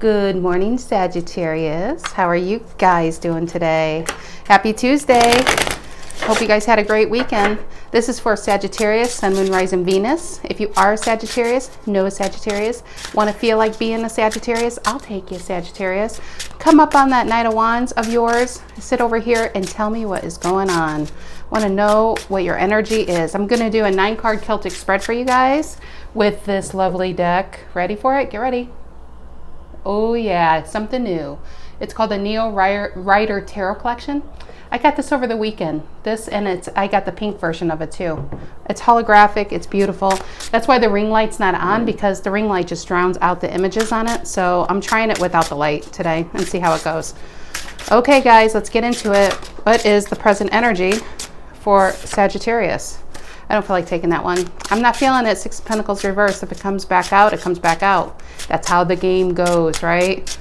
Good morning, Sagittarius. How are you guys doing today? Happy Tuesday. Hope you guys had a great weekend. This is for Sagittarius, Sun, Moon, Rising, Venus. If you are a Sagittarius, know a Sagittarius, want to feel like being a Sagittarius, I'll take you, Sagittarius. Come up on that Knight of Wands of yours, sit over here and tell me what is going on. Want to know what your energy is. I'm going to do a 9-card Celtic spread for you guys with this lovely deck. Ready for it? Get ready. Oh yeah, it's something new. It's called the Neo Rider Tarot Collection. I got this over the weekend. I got the pink version of it too. It's holographic, it's beautiful. That's why the ring light's not on, because the ring light just drowns out the images on it. So I'm trying it without the light today and see how it goes. Okay guys, let's get into it. What is the present energy for Sagittarius? I don't feel like taking that one. I'm not feeling it. 6 of Pentacles reversed. If it comes back out, it comes back out. That's how the game goes, right?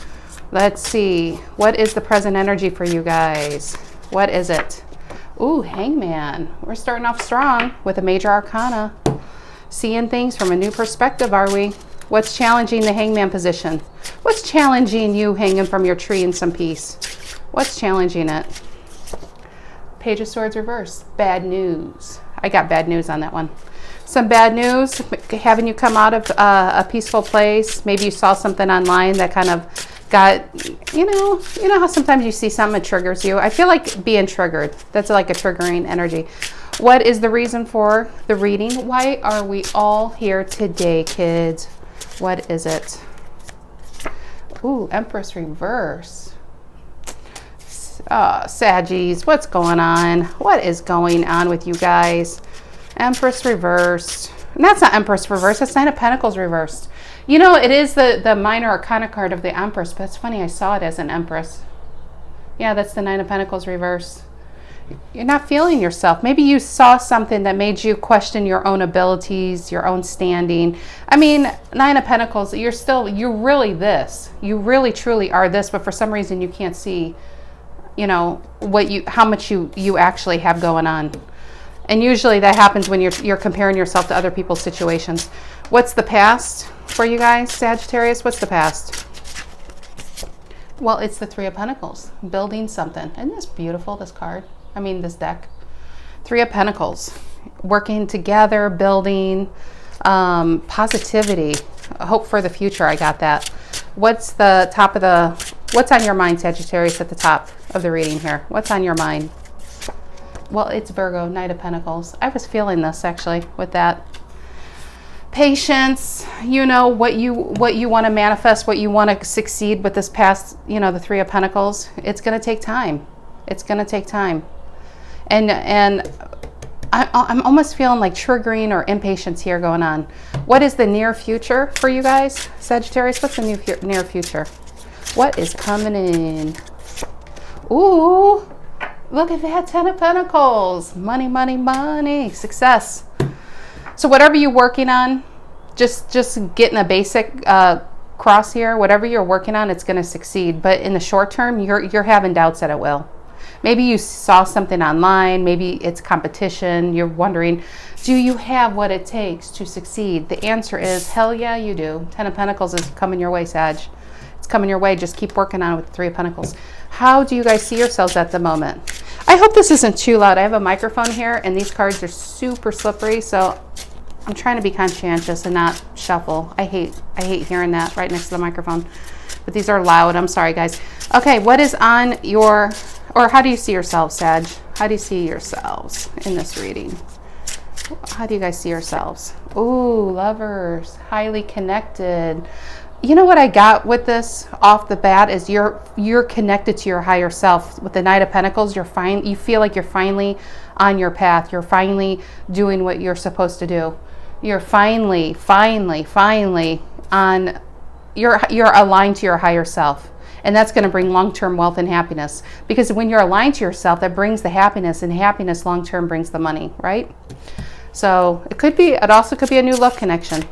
Let's see. What is the present energy for you guys? What is it? Ooh, Hangman. We're starting off strong with a major arcana. Seeing things from a new perspective, are we? What's challenging the Hangman position? What's challenging you hanging from your tree in some peace? What's challenging it? Page of Swords reverse. Bad news. I got bad news on that one. Some bad news, having you come out of a peaceful place. Maybe you saw something online that kind of got, you know how sometimes you see something that triggers you. I feel like being triggered. That's like a triggering energy. What is the reason for the reading? Why are we all here today, kids? What is it? Ooh, Empress reverse. Saggies, what's going on? What is going on with you guys? Empress reversed. And that's not Empress reversed. That's Nine of Pentacles reversed. You know, it is the minor arcana card of the Empress, but it's funny, I saw it as an Empress. Yeah, that's the Nine of Pentacles reversed. You're not feeling yourself. Maybe you saw something that made you question your own abilities, your own standing. I mean, Nine of Pentacles, you're really this. You really truly are this, but for some reason you can't see, you know, how much you actually have going on. And usually that happens when you're comparing yourself to other people's situations. What's the past for you guys, Sagittarius? What's the past? Well, it's the Three of Pentacles, building something. Isn't this beautiful, this card? I mean, this deck. Three of Pentacles, working together, building, positivity, hope for the future. I got that. What's on your mind, Sagittarius, at the top of the reading here? What's on your mind? Well, it's Virgo, Knight of Pentacles. I was feeling this actually with that. Patience, you know, what you want to manifest, what you want to succeed with this past, you know, the Three of Pentacles. It's going to take time. It's going to take time. And I'm almost feeling like triggering or impatience here going on. What is the near future for you guys, Sagittarius? What's the near future? What is coming in? Ooh, look at that, 10 of Pentacles. Money, money, money, success. So whatever you're working on, just getting a basic cross here, whatever you're working on, it's going to succeed. But in the short term, you're having doubts that it will. Maybe you saw something online, maybe it's competition, you're wondering, do you have what it takes to succeed? The answer is, hell yeah, you do. 10 of Pentacles is coming your way, Sag. It's coming your way. Just keep working on it with the Three of Pentacles. How do you guys see yourselves at the moment? I hope this isn't too loud. I have a microphone here, and these cards are super slippery, so I'm trying to be conscientious and not shuffle. I hate hearing that right next to the microphone. But these are loud. I'm sorry, guys. Okay, what is on your... Or how do you see yourselves, Sag? How do you see yourselves in this reading? How do you guys see yourselves? Ooh, Lovers, highly connected. You know what I got with this off the bat is you're connected to your higher self. With the Knight of Pentacles, you feel like you're finally on your path. You're finally doing what you're supposed to do. You're finally on. You're aligned to your higher self. And that's going to bring long-term wealth and happiness. Because when you're aligned to yourself, that brings the happiness, and happiness long-term brings the money, right? So it also could be a new love connection.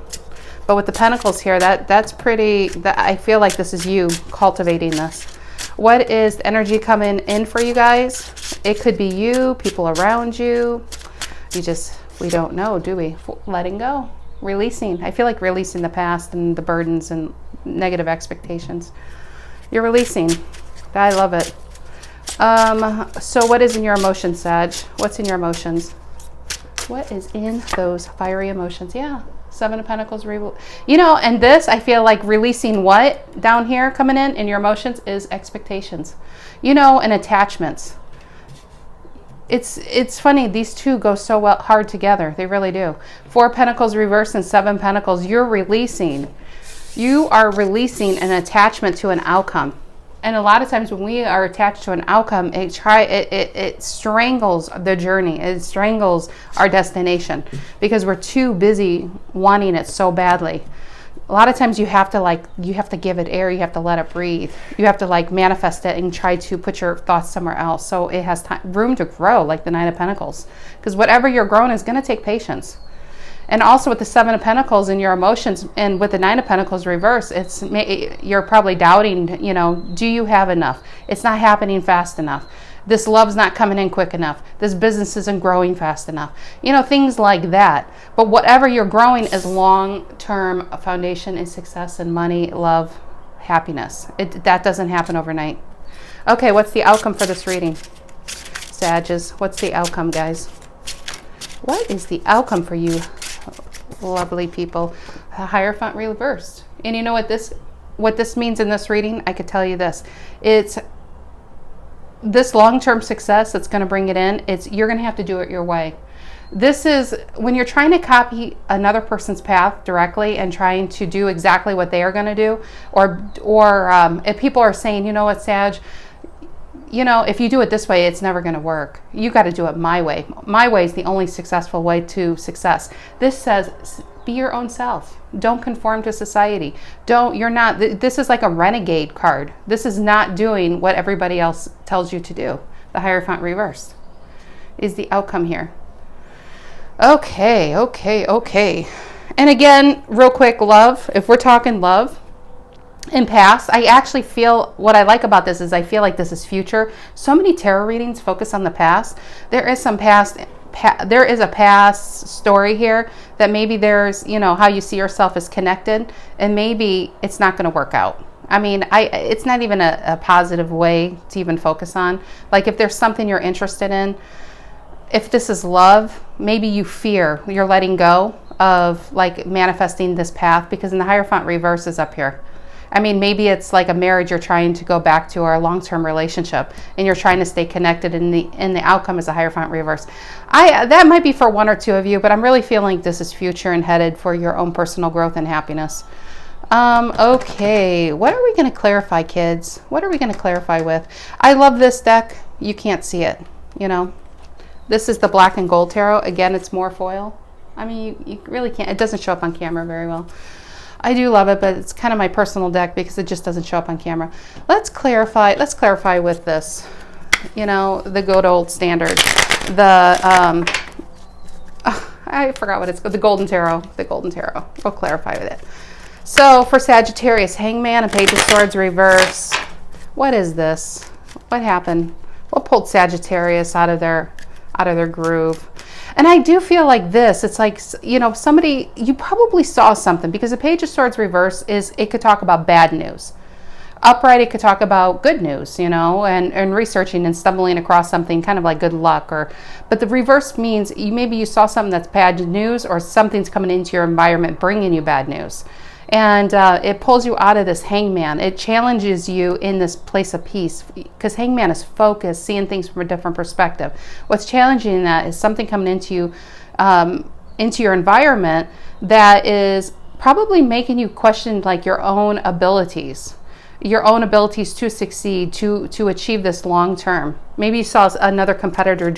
But with the Pentacles here, that's pretty, I feel like this is you cultivating this. What is the energy coming in for you guys? It could be you, people around you. We don't know, do we? Letting go, releasing. I feel like releasing the past and the burdens and negative expectations. You're releasing. I love it. So what is in your emotions, Sag? What's in your emotions? What is in those fiery emotions? Yeah. Seven of Pentacles. You know, and this, I feel like releasing what down here coming in your emotions is expectations. You know, and attachments. It's funny, these two go so well hard together. They really do. Four of Pentacles reverse and Seven of Pentacles. You are releasing an attachment to an outcome. And a lot of times when we are attached to an outcome, it strangles the journey. It strangles our destination because we're too busy wanting it so badly. A lot of times you have to give it air. You have to let it breathe. You have to like manifest it and try to put your thoughts somewhere else. So it has room to grow, like the Nine of Pentacles. Because whatever you're growing is going to take patience. And also with the Seven of Pentacles and your emotions, and with the Nine of Pentacles reverse, you're probably doubting, you know, do you have enough? It's not happening fast enough. This love's not coming in quick enough. This business isn't growing fast enough. You know, things like that. But whatever you're growing is long-term foundation in success and money, love, happiness. That doesn't happen overnight. Okay, what's the outcome for this reading? Sages, what's the outcome, guys? What is the outcome for you, lovely people? The Hierophant reversed. And you know what this means in this reading? I could tell you this. It's this long-term success that's going to bring it in. You're going to have to do it your way. This is when you're trying to copy another person's path directly and trying to do exactly what they are going to do, or if people are saying, you know what, Sag, you know, if you do it this way, it's never going to work. You got to do it my way. My way is the only successful way to success. This says, be your own self. Don't conform to society. This is like a renegade card. This is not doing what everybody else tells you to do. The Hierophant reversed is the outcome here. Okay. And again, real quick, love. If we're talking love in past, I actually feel, what I like about this is I feel like this is future. So many tarot readings focus on the past. There is a past story here that maybe there's, you know, how you see yourself as connected, and maybe it's not going to work out. I mean, it's not even a positive way to even focus on. Like if there's something you're interested in, if this is love, maybe you're letting go of like manifesting this path, because in the Hierophant reverse is up here. I mean, maybe it's like a marriage you're trying to go back to, or a long-term relationship, and you're trying to stay connected, and the outcome is a Hierophant reverse. That might be for one or two of you, but I'm really feeling this is future and headed for your own personal growth and happiness. Okay, what are we going to clarify, kids? What are we going to clarify with? I love this deck. You can't see it, you know. This is the Black and Gold Tarot. Again, it's more foil. I mean, you really can't. It doesn't show up on camera very well. I do love it, but it's kind of my personal deck because it just doesn't show up on camera. Let's clarify with this, you know, the good old standard. I forgot what it's called. The Golden Tarot. We'll clarify with it. So for Sagittarius, Hangman and Page of Swords reverse. What is this? What happened? What pulled Sagittarius out of their groove? And I do feel like this, it's like, you know, you probably saw something, because the Page of Swords reverse it could talk about bad news. Upright, it could talk about good news, you know, and researching and stumbling across something kind of like good luck. But the reverse means maybe you saw something that's bad news, or something's coming into your environment bringing you bad news. And it pulls you out of this Hangman. It challenges you in this place of peace, because Hangman is focused, seeing things from a different perspective. What's challenging in that is something coming into your environment that is probably making you question like your own abilities to succeed, to achieve this long term. Maybe you saw another competitor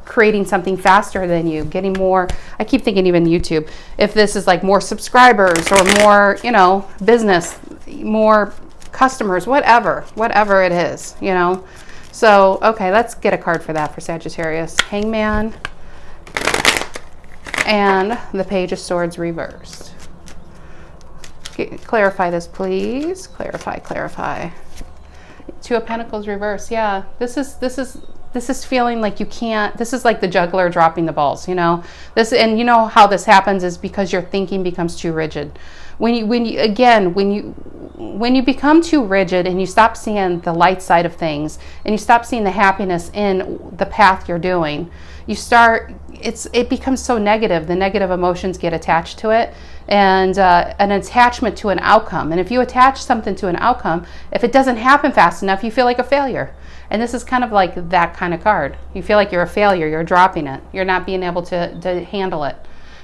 creating something faster than you, getting more. I keep thinking even YouTube, if this is like more subscribers or more, you know, business, more customers, whatever it is, you know. So, okay, let's get a card for that for Sagittarius. Hangman and the Page of Swords reversed. Clarify this, please. Clarify. Two of Pentacles reverse. Yeah, this is feeling like you can't. This is like the juggler dropping the balls, you know. And you know how this happens is because your thinking becomes too rigid. when you become too rigid and you stop seeing the light side of things and you stop seeing the happiness in the path you're doing, it becomes so negative. The negative emotions get attached to it, and an attachment to an outcome. And if you attach something to an outcome, if it doesn't happen fast enough, you feel like a failure. And this is kind of like that kind of card. You feel like you're a failure. You're dropping it. You're not being able to handle it.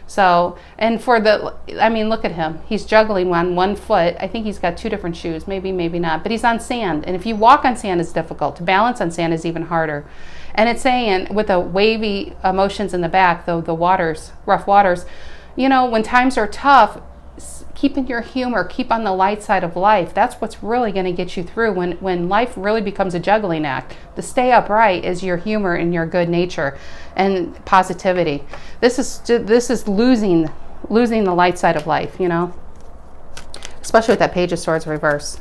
So, and look at him. He's juggling on one foot. I think he's got two different shoes, maybe not, but he's on sand. And if you walk on sand, it's difficult. To balance on sand is even harder. And it's saying, with the wavy emotions in the back, the waters, rough waters, when times are tough, keep in your humor, keep on the light side of life. That's what's really going to get you through when life really becomes a juggling act. The stay upright is your humor and your good nature and positivity. This is losing the light side of life, especially with that Page of Swords reverse.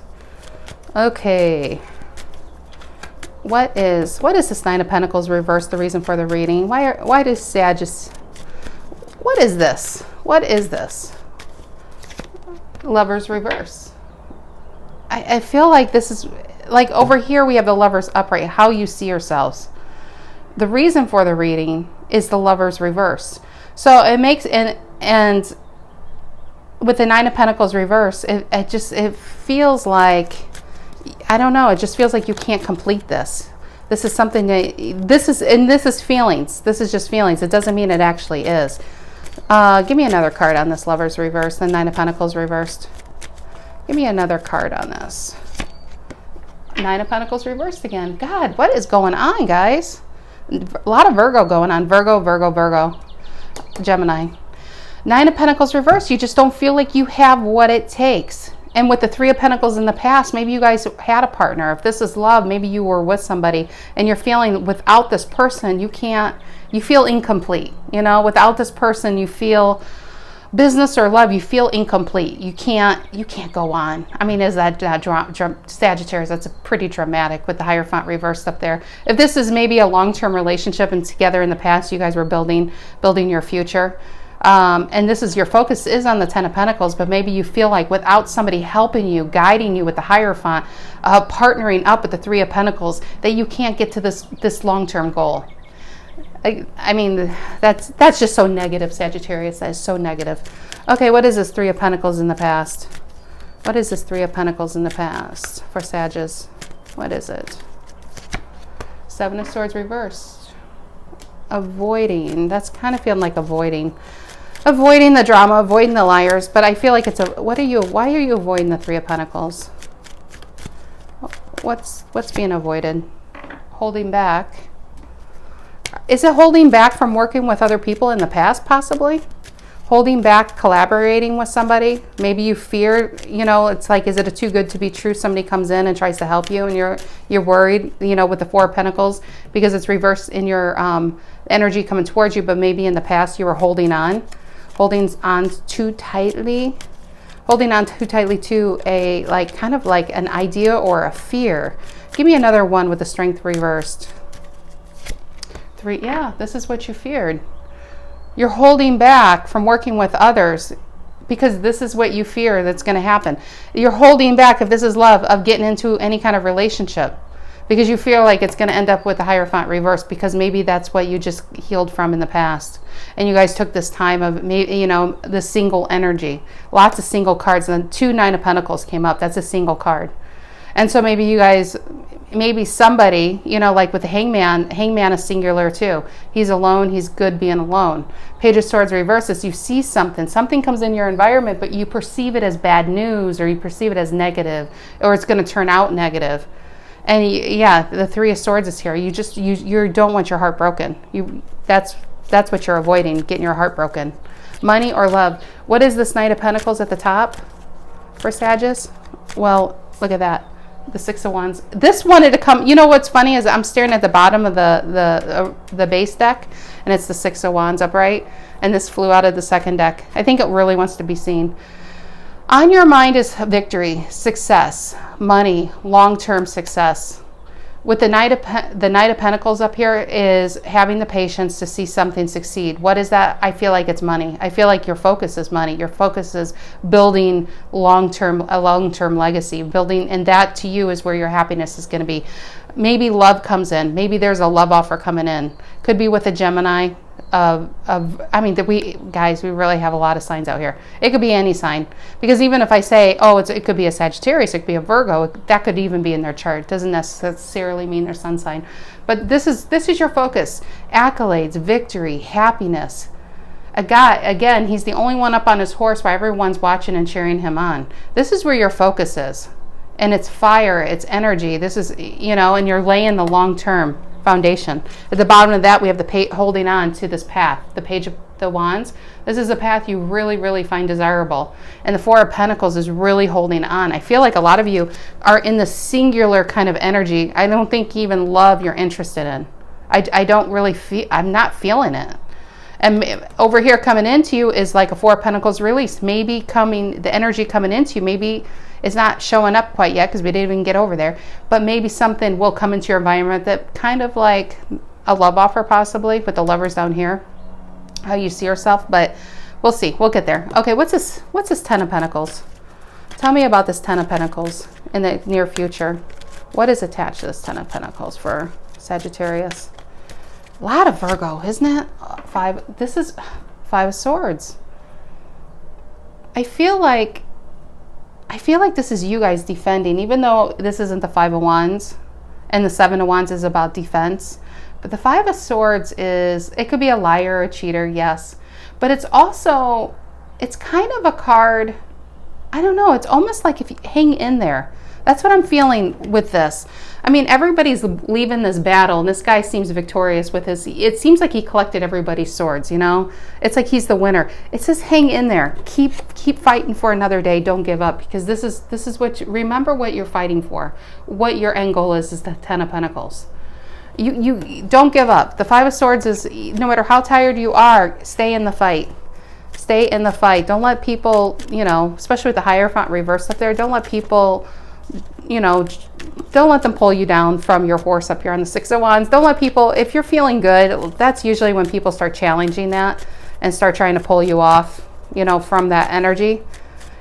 Okay. What is this Nine of Pentacles reverse, the reason for the reading? Why does Sagittarius, what is this? What is this? Lovers reverse. I feel like this is, like over here we have the Lovers upright, how you see yourselves. The reason for the reading is the Lovers reverse. So it makes, and with the Nine of Pentacles reverse, it feels like, I don't know, it just feels like you can't complete this. This is something this is feelings. This is just feelings. It doesn't mean it actually is. Give me another card on this Lovers reverse, the Nine of Pentacles reversed. Give me another card on this. Nine of Pentacles reversed again. God, what is going on, guys? A lot of Virgo going on. Virgo. Gemini. Nine of Pentacles reversed. You just don't feel like you have what it takes. And with the Three of Pentacles in the past, maybe you guys had a partner. If this is love, maybe you were with somebody and you're feeling without this person, you feel incomplete. Without this person, you feel, business or love, you feel incomplete. You can't go on. I mean, is that Sagittarius? That's pretty dramatic with the Hierophant reversed up there. If this is maybe a long-term relationship and together in the past, you guys were building your future. And this is, your focus is on the Ten of Pentacles, but maybe you feel like without somebody helping you, guiding you with the Hierophant, partnering up with the Three of Pentacles, that you can't get to this long-term goal. I mean, that's just so negative, Sagittarius. That is so negative. Okay, what is this Three of Pentacles in the past? What is this Three of Pentacles in the past for Sagittarius? What is it? Seven of Swords reversed. Avoiding. That's kind of feeling like avoiding the drama, avoiding the liars. But I feel like it's why are you avoiding the Three of Pentacles? What's being avoided? Holding back. Is it holding back from working with other people in the past, possibly? Holding back, collaborating with somebody? Maybe you fear, it's like, is it a too good to be true? Somebody comes in and tries to help you and you're worried, with the Four of Pentacles, because it's reversed in your energy coming towards you, but maybe in the past you were holding on too tightly to a, kind of like an idea or a fear. Give me another one with the Strength reversed. Three, yeah, this is what you feared. You're holding back from working with others because this is what you fear that's going to happen. You're holding back, if this is love, of getting into any kind of relationship because you feel like it's going to end up with the Hierophant reverse, because maybe that's what you just healed from in the past. And you guys took this time of, the single energy. Lots of single cards. And then 2 Nine of Pentacles came up. That's a single card. And so maybe you guys, maybe somebody, like with the Hangman is singular too. He's alone. He's good being alone. Page of Swords reverses. You see something comes in your environment, but you perceive it as bad news, or you perceive it as negative, or it's going to turn out negative. And the Three of Swords is here. You don't want your heart broken. That's what you're avoiding, getting your heart broken. Money or love. What is this Knight of Pentacles at the top for Sagittarius? Well, look at that. The Six of Wands. This wanted to come. What's funny is I'm staring at the bottom of the base deck, and it's the Six of Wands upright, and this flew out of the second deck. I think it really wants to be seen. On your mind is victory, success, money, long-term success. with the Knight of Pentacles up here is having the patience to see something succeed. What is that? I feel like it's money. I feel like your focus is money. Your focus is building a long-term legacy, building, and that to you is where your happiness is going to be. Maybe love comes in. Maybe there's a love offer coming in. Could be with a Gemini. I mean, we really have a lot of signs out here. It could be any sign, because even if I say, oh, it could be a Sagittarius, it could be a Virgo, that could even be in their chart. It doesn't necessarily mean their sun sign, but this is your focus: accolades, victory, happiness. A guy, again, he's the only one up on his horse while everyone's watching and cheering him on. This is where your focus is, and it's fire, it's energy. This is, and you're laying the long-term foundation. At the bottom of that, we have the holding on to this path, the Page of the Wands. This is a path you really, really find desirable. And the Four of Pentacles is really holding on. I feel like a lot of you are in the singular kind of energy. I don't think even love you're interested in. I don't really feel, I'm not feeling it. And over here coming into you is like a Four of Pentacles release. Maybe the energy coming into you, maybe it's not showing up quite yet because we didn't even get over there, but maybe something will come into your environment that kind of like a love offer, possibly with the Lovers down here, how you see yourself, but we'll see. We'll get there. Okay, what's this Ten of Pentacles? Tell me about this Ten of Pentacles in the near future. What is attached to this Ten of Pentacles for Sagittarius? A lot of Virgo, isn't it? This is Five of Swords. I feel like this is you guys defending, even though this isn't the Five of Wands and the Seven of Wands is about defense. But the Five of Swords it could be a liar or a cheater, yes. But it's also, it's kind of a card, I don't know, it's almost like if you hang in there. That's what I'm feeling with this. I mean, everybody's leaving this battle, and this guy seems victorious with it seems like he collected everybody's swords, It's like he's the winner. It says hang in there. Keep fighting for another day. Don't give up, because this is what remember what you're fighting for. What your end goal is the Ten of Pentacles. You don't give up. The Five of Swords is, no matter how tired you are, stay in the fight. Stay in the fight. Don't let people, especially with the Hierophant reversed up there, don't let people, don't let them pull you down from your horse up here on the Six of Wands. Don't let people, if you're feeling good, that's usually when people start challenging that and start trying to pull you off, from that energy,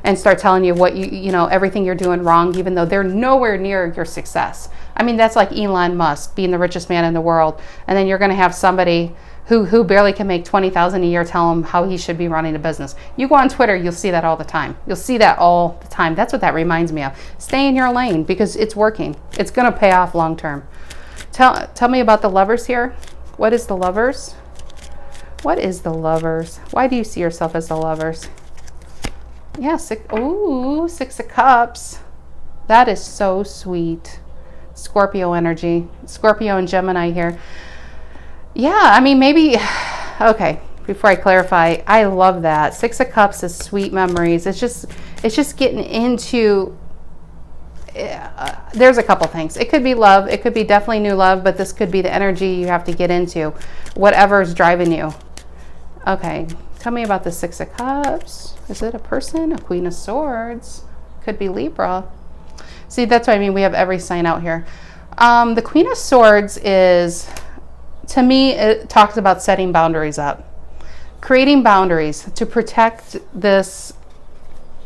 and start telling you what everything you're doing wrong, even though they're nowhere near your success. I mean, that's like Elon Musk being the richest man in the world, and then you're going to have somebody who barely can make $20,000 a year tell him how he should be running a business. You go on Twitter, you'll see that all the time. You'll see that all the time. That's what that reminds me of. Stay in your lane, because it's working. It's going to pay off long term. Tell me about the Lovers here. What is the Lovers? What is the Lovers? Why do you see yourself as the Lovers? Yeah, Six of Cups. That is so sweet. Scorpio energy. Scorpio and Gemini here. Yeah, I mean, maybe, okay, before I clarify, I love that. Six of Cups is sweet memories. It's just getting into, there's a couple things. It could be love. It could be definitely new love, but this could be the energy you have to get into, whatever's driving you. Okay, tell me about the Six of Cups. Is it a person? A Queen of Swords? Could be Libra. See, that's what I mean. We have every sign out here. The Queen of Swords is, to me, it talks about setting boundaries up, creating boundaries to protect this.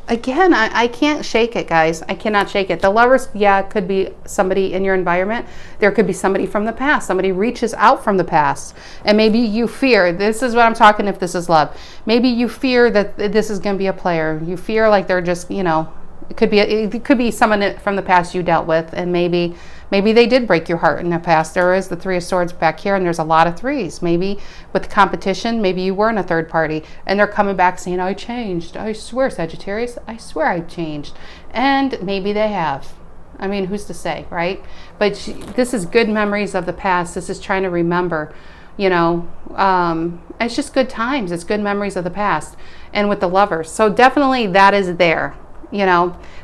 Again, I can't shake it, guys. I cannot shake it. The Lovers, yeah, it could be somebody in your environment. There could be somebody from the past. Somebody reaches out from the past. And maybe you fear, this is what I'm talking if this is love. Maybe you fear that this is going to be a player. You fear like they're just, it could be someone from the past you dealt with, and maybe they did break your heart in the past. There is the Three of Swords back here, and there's a lot of threes. Maybe with competition, maybe you were in a third party, and they're coming back saying, I changed. I swear, Sagittarius, I swear I changed. And maybe they have. I mean, who's to say, right? But this is good memories of the past. This is trying to remember, it's just good times. It's good memories of the past. And with the Lovers. So definitely that is there.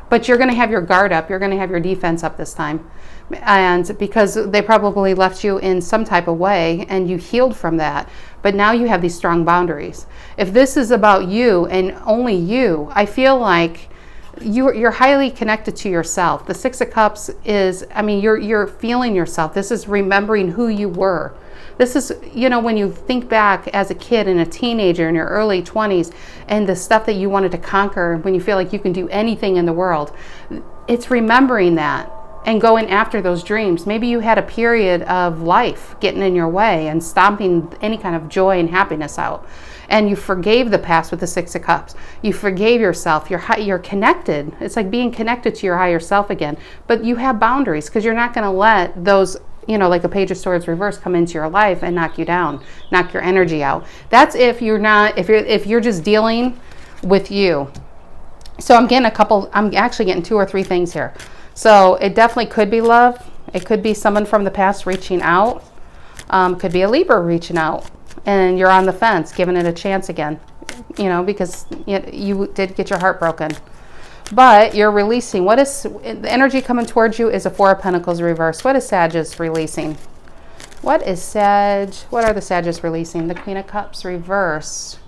But you're going to have your guard up. You're going to have your defense up this time. And because they probably left you in some type of way and you healed from that. But now you have these strong boundaries. If this is about you and only you, I feel like you're highly connected to yourself. The Six of Cups is, I mean, you're feeling yourself. This is remembering who you were. This is, you know, when you think back as a kid and a teenager in your early 20s and the stuff that you wanted to conquer, when you feel like you can do anything in the world, it's remembering that and going after those dreams. Maybe you had a period of life getting in your way and stomping any kind of joy and happiness out. And you forgave the past with the Six of Cups. You forgave yourself. You're connected. It's like being connected to your higher self again. But you have boundaries because you're not going to let those, you know, like a Page of Swords reverse come into your life and knock you down, knock your energy out. That's if you're not, if you're just dealing with you. So I'm actually getting 2 or 3 things here. So it definitely could be love. It could be someone from the past reaching out. Could be a Libra reaching out. And you're on the fence, giving it a chance again, you know, because you did get your heart broken. But you're releasing. What is the energy coming towards you is a Four of Pentacles reverse. What is Sagittarius releasing? What are the Sagittarius releasing? The Queen of Cups reverse.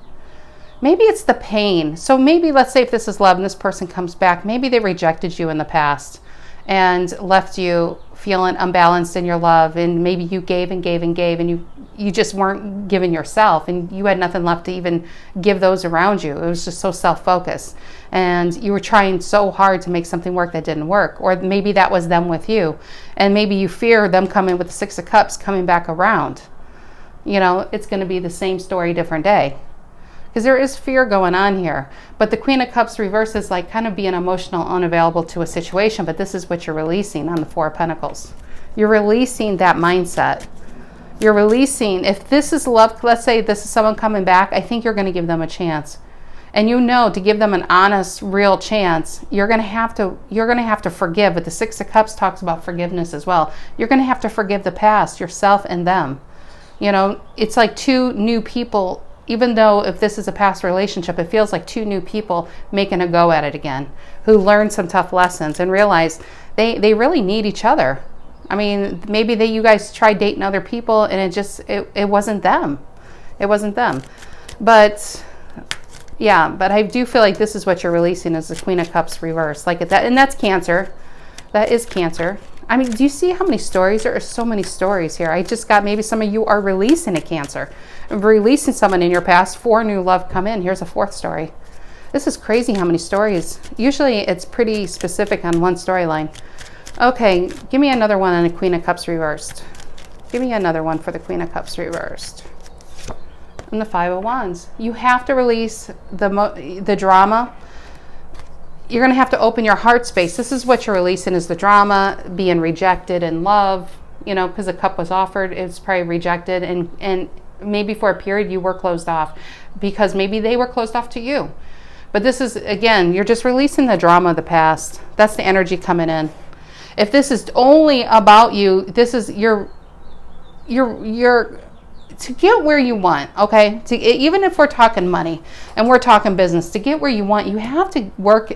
Maybe it's the pain. So maybe, let's say if this is love and this person comes back, maybe they rejected you in the past and left you feeling unbalanced in your love, and maybe you gave and gave and gave, and you just weren't giving yourself, and you had nothing left to even give those around you. It was just so self-focused, and you were trying so hard to make something work that didn't work. Or maybe that was them with you, and maybe you fear them coming with the Six of Cups coming back around. You know, it's going to be the same story, different day. Because there is fear going on here. But the Queen of Cups reverse is like kind of being emotional, unavailable to a situation. But this is what you're releasing on the Four of Pentacles. You're releasing that mindset. You're releasing, if this is love, let's say this is someone coming back, I think you're going to give them a chance. And you know, to give them an honest, real chance, you're going to have to forgive. But the Six of Cups talks about forgiveness as well. You're going to have to forgive the past, yourself and them. You know, it's like 2 new people. Even though if this is a past relationship, it feels like 2 new people making a go at it again, who learned some tough lessons and realized they really need each other. I mean, maybe you guys tried dating other people and it wasn't them. It wasn't them. But yeah, but I do feel like this is what you're releasing is the Queen of Cups reverse. Like that, and that's Cancer. That is Cancer. I mean, do you see how many stories? There are so many stories here. I just got, maybe some of you are releasing a Cancer. Releasing someone in your past. 4 new love come in. Here's a 4th story. This is crazy how many stories. Usually it's pretty specific on one storyline. Okay, give me another one on the Queen of Cups reversed. Give me another one for the Queen of Cups reversed. And the 5 of Wands. You have to release the drama. You're going to have to open your heart space. This is what you're releasing, is the drama, being rejected in love, you know, because a cup was offered, it's probably rejected, and maybe for a period you were closed off because maybe they were closed off to you. But this is, again, you're just releasing the drama of the past. That's the energy coming in. If this is only about you, this is you're to get where you want, okay? Even if we're talking money and we're talking business, to get where you want, you have to work.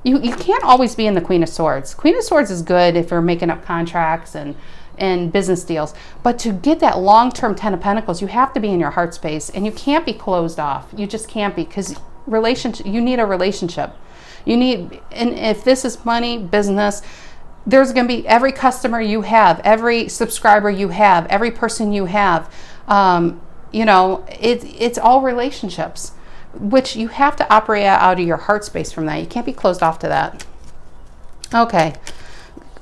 You can't always be in the Queen of Swords. Queen of Swords is good if you're making up contracts and business deals. But to get that long-term 10 of Pentacles, you have to be in your heart space, and you can't be closed off. You just can't be, because you need a relationship. And if this is money, business, there's going to be every customer you have, every subscriber you have, every person you have. You know, it's all relationships, which you have to operate out of your heart space from that. You can't be closed off to that. Okay.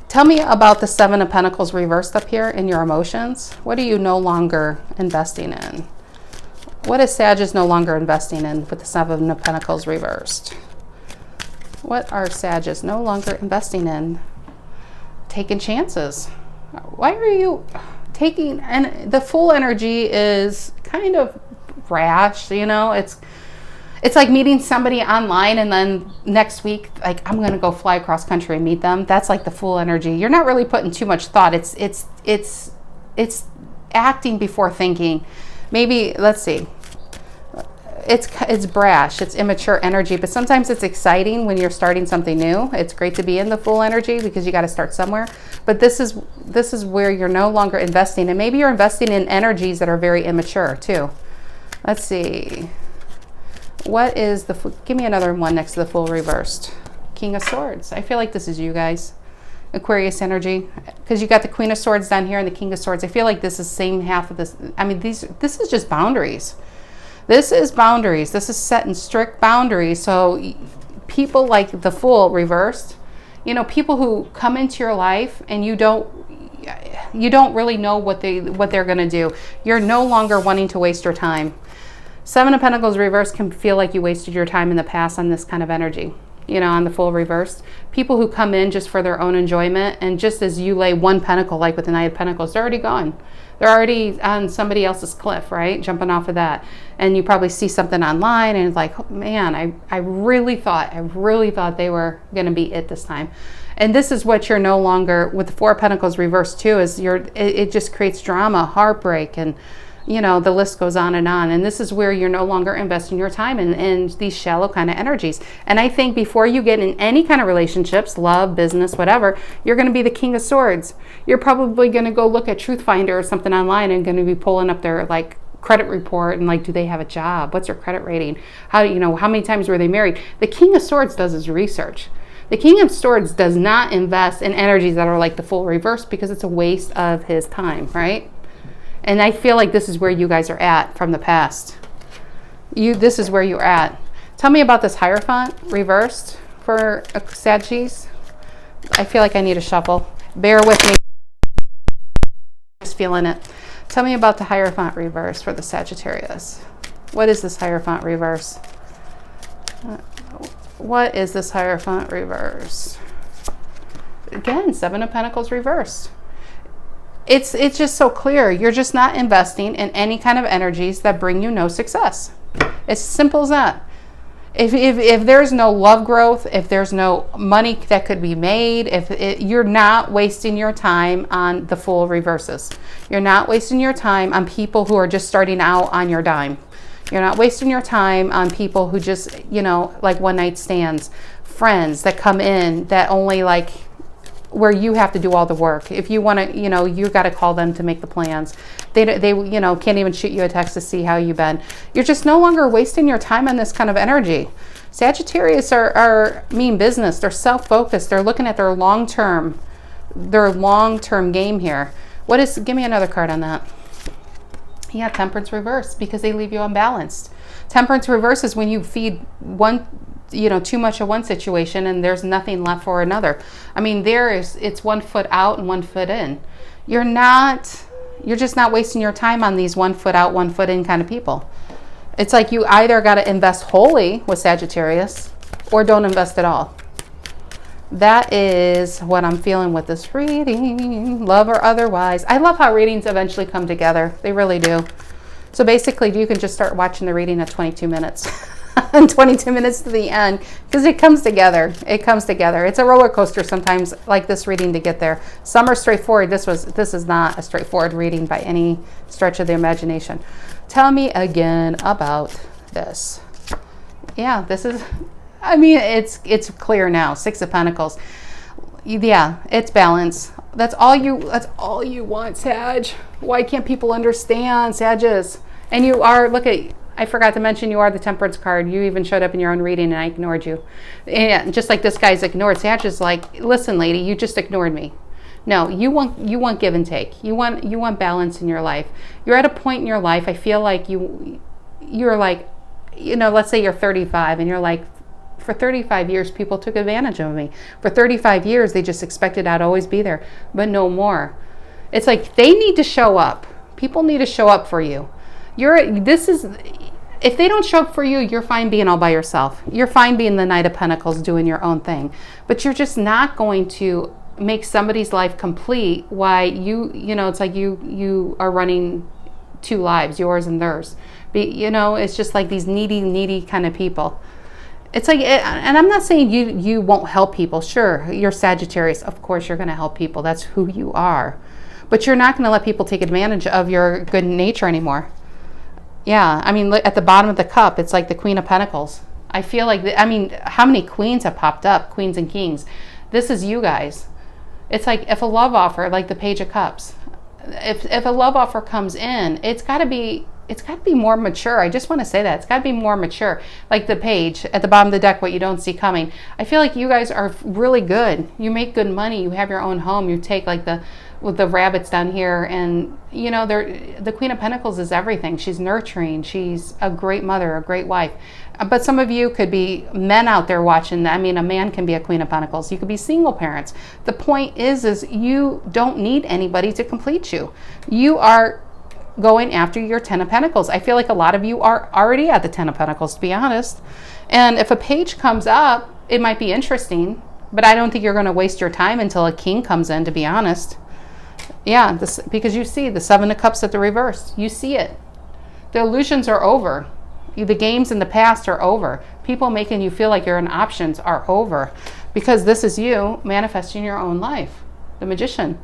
Tell me about the 7 of Pentacles reversed up here in your emotions. What are you no longer investing in? What is Sagittarius no longer investing in with the 7 of Pentacles reversed? What are Sagittarius no longer investing in? Taking chances. Why are you taking, and the Fool energy is kind of rash, you know, it's like meeting somebody online and then next week, like, I'm going to go fly across country and meet them. That's like the Fool energy. You're not really putting too much thought. It's acting before thinking. Maybe, let's see. It's brash, it's immature energy, but sometimes it's exciting when you're starting something new. It's great to be in the Fool energy because you got to start somewhere. But this is where you're no longer investing, and maybe you're investing in energies that are very immature too. Let's see. What is give me another one next to the Fool reversed. King of Swords. I feel like this is you guys. Aquarius energy, because you got the Queen of Swords down here and the King of Swords. I feel like this is the same half of this. I mean, this is just boundaries. This is boundaries. This is setting strict boundaries. So people like the Fool reversed, you know, people who come into your life and you don't really know what they're going to do. You're no longer wanting to waste your time. Seven of Pentacles reversed can feel like you wasted your time in the past on this kind of energy. You know, on the Fool reversed. People who come in just for their own enjoyment, and just as you lay one pentacle, like with the Knight of Pentacles, they're already gone. They're already on somebody else's cliff, right? Jumping off of that. And you probably see something online and it's like, oh, man, I really thought they were going to be it this time. And this is what you're no longer, with the Four of Pentacles reversed too, is it just creates drama, heartbreak, and you know, the list goes on. And this is where you're no longer investing your time in these shallow kind of energies. And I think before you get in any kind of relationships, love, business, whatever, you're going to be the King of Swords. You're probably going to go look at Truth Finder or something online and going to be pulling up their like credit report and like, do they have a job? What's their credit rating? How, you know, how many times were they married? The King of Swords does his research. The King of Swords does not invest in energies that are like the Fool reverse, because it's a waste of his time, right? And I feel like this is where you guys are at from the past. This is where you're at. Tell me about this Hierophant reversed for Sagittarius. I feel like I need a shuffle. Bear with me. Just feeling it. Tell me about the Hierophant reverse for the Sagittarius. What is this Hierophant reverse? What is this Hierophant reverse? Again, Seven of Pentacles reversed. It's just so clear. You're just not investing in any kind of energies that bring you no success. It's simple as that. If there's no love growth, if there's no money that could be made, you're not wasting your time on the Fool reverses. You're not wasting your time on people who are just starting out on your dime. You're not wasting your time on people who just, you know, like one night stands, friends that come in that only like, where you have to do all the work. If you want to, you know, you got to call them to make the plans. They you know, can't even shoot you a text to see how you've been. You're just no longer wasting your time on this kind of energy. Sagittarius are mean business. They're self-focused. They're looking at their long-term game here. Give me another card on that. Yeah, Temperance reverse, because they leave you unbalanced. Temperance reverse is when you feed one, you know, too much of one situation and there's nothing left for another. I mean, it's 1 foot out and 1 foot in. You're just not wasting your time on these 1 foot out, 1 foot in kind of people. It's like you either got to invest wholly with Sagittarius or don't invest at all. That is what I'm feeling with this reading, love or otherwise. I love how readings eventually come together. They really do. So basically, you can just start watching the reading at 22 minutes. And 22 minutes to the end, because it comes together. It comes together. It's a roller coaster sometimes, like this reading, to get there. Some are straightforward. This is not a straightforward reading by any stretch of the imagination. Tell me again about this. Yeah, this is, I mean, it's clear now. Six of Pentacles. Yeah, it's balance. That's all you want, Sag. Why can't people understand, Sages? And you are, look at, I forgot to mention, you are the Temperance card. You even showed up in your own reading and I ignored you. And just like this guy's ignored, Sag is like, listen, lady, you just ignored me. No, you want give and take. You want balance in your life. You're at a point in your life, I feel like you're like, you know, let's say you're 35 and you're like, for 35 years, people took advantage of me. For 35 years, they just expected I'd always be there, but no more. It's like they need to show up. People need to show up for you. If they don't show up for you, you're fine being all by yourself. You're fine being the Knight of Pentacles doing your own thing. But you're just not going to make somebody's life complete why you know, it's like you are running two lives, yours and theirs. You know, it's just like these needy kind of people. It's like, and I'm not saying you won't help people. Sure, you're Sagittarius. Of course, you're going to help people. That's who you are. But you're not going to let people take advantage of your good nature anymore. Yeah, I mean, look at the bottom of the cup. It's like the Queen of Pentacles. I feel like, I mean, how many queens have popped up? Queens and kings. This is you guys. It's like if a love offer, like the Page of Cups, if a love offer comes in, it's got to be it's got to be more mature. I just want to say that. It's got to be more mature. Like the page at the bottom of the deck, what you don't see coming. I feel like you guys are really good. You make good money. You have your own home. You take like with the rabbits down here, and you know, the Queen of Pentacles is everything. She's nurturing. She's a great mother, a great wife. But some of you could be men out there watching. I mean, a man can be a Queen of Pentacles. You could be single parents. The point is you don't need anybody to complete you. You are going after your 10 of Pentacles. I feel like a lot of you are already at the 10 of Pentacles, to be honest. And if a page comes up, it might be interesting, but I don't think you're going to waste your time until a king comes in, to be honest. Yeah, because you see the 7 of Cups at the reverse. You see it. The illusions are over. The games in the past are over. People making you feel like you're in options are over, because this is you manifesting your own life. The Magician.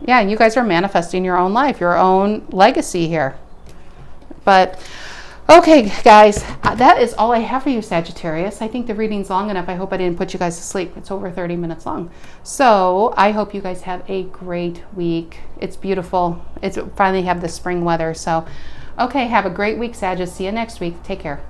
Yeah, you guys are manifesting your own life, your own legacy here. But okay, guys, that is all I have for you, Sagittarius. I think the reading's long enough. I hope I didn't put you guys to sleep. It's over 30 minutes long. So I hope you guys have a great week. It's beautiful. It's finally have the spring weather. So, okay, have a great week, Sagittarius. See you next week. Take care.